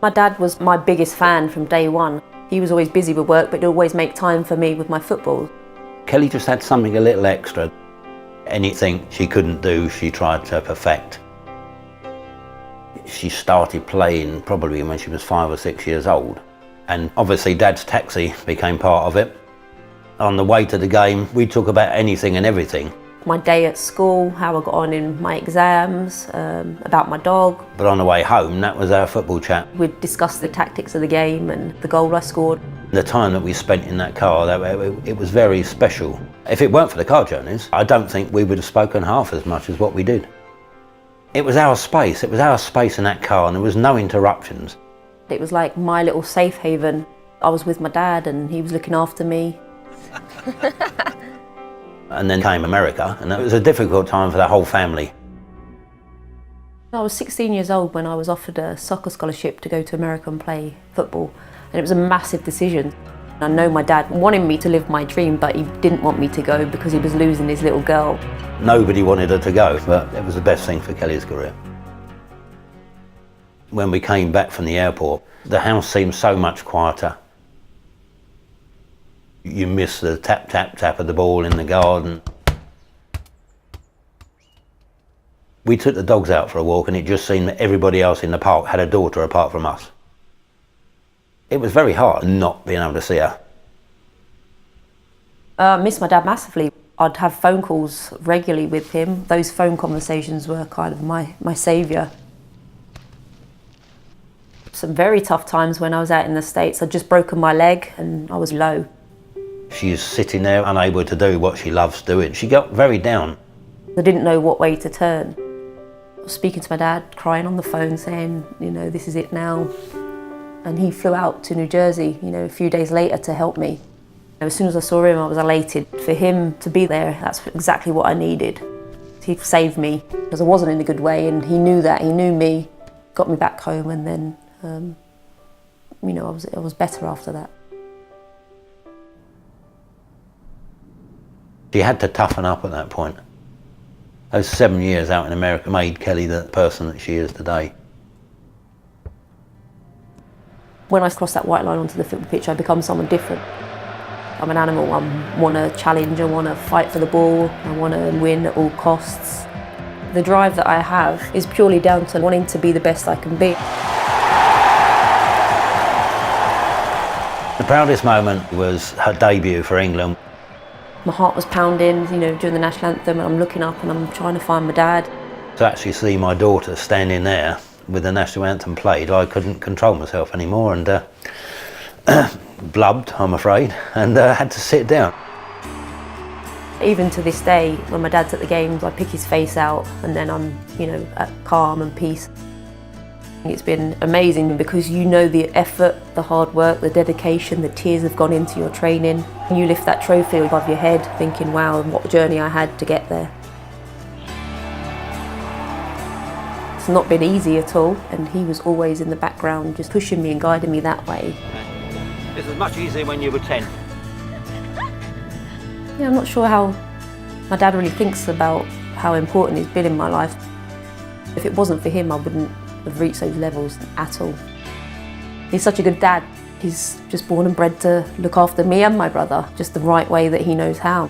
My dad was my biggest fan from day one. He was always busy with work, but he'd always make time for me with my football. Kelly just had something a little extra. Anything she couldn't do, she tried to perfect. She started playing probably when she was 5 or 6 years old. And obviously Dad's taxi became part of it. On the way to the game, we talk about anything and everything. My day at school, how I got on in my exams, about my dog. But on the way home, that was our football chat. We'd discuss the tactics of the game and the goal I scored. The time that we spent in that car, it was very special. If it weren't for the car journeys, I don't think we would have spoken half as much as what we did. It was our space in that car, and there was no interruptions. It was like my little safe haven. I was with my dad and he was looking after me. And then came America, and it was a difficult time for the whole family. I was 16 years old when I was offered a soccer scholarship to go to America and play football, and it was a massive decision. I know my dad wanted me to live my dream, but he didn't want me to go because he was losing his little girl. Nobody wanted her to go, but it was the best thing for Kelly's career. When we came back from the airport, the house seemed so much quieter. You miss the tap, tap, tap of the ball in the garden. We took the dogs out for a walk, and it just seemed that everybody else in the park had a daughter apart from us. It was very hard not being able to see her. I miss my dad massively. I'd have phone calls regularly with him. Those phone conversations were kind of my saviour. Some very tough times when I was out in the States. I'd just broken my leg and I was low. She's sitting there unable to do what she loves doing. She got very down. I didn't know what way to turn. I was speaking to my dad, crying on the phone, saying, you know, this is it now. And he flew out to New Jersey, you know, a few days later to help me. As soon as I saw him, I was elated. For him to be there, that's exactly what I needed. He saved me because I wasn't in a good way, and he knew that. He knew me, got me back home, and then, you know, I was better after that. She had to toughen up at that point. Those 7 years out in America made Kelly the person that she is today. When I cross that white line onto the football pitch, I become someone different. I'm an animal. I want to challenge, I want to fight for the ball, I want to win at all costs. The drive that I have is purely down to wanting to be the best I can be. The proudest moment was her debut for England. My heart was pounding, you know, during the national anthem, and I'm looking up and I'm trying to find my dad. To actually see my daughter standing there with the national anthem played, I couldn't control myself anymore, and blubbed, I'm afraid, and had to sit down. Even to this day, when my dad's at the games, I pick his face out and then I'm, you know, at calm and peace. It's been amazing because you know the effort, the hard work, the dedication, the tears have gone into your training. You lift that trophy above your head thinking, wow, what journey I had to get there. It's not been easy at all, and he was always in the background just pushing me and guiding me that way. This was much easier when you were 10. Yeah, I'm not sure how my dad really thinks about how important he's been in my life. If it wasn't for him, I wouldn't have reached those levels at all. He's such a good dad. He's just born and bred to look after me and my brother, just the right way that he knows how.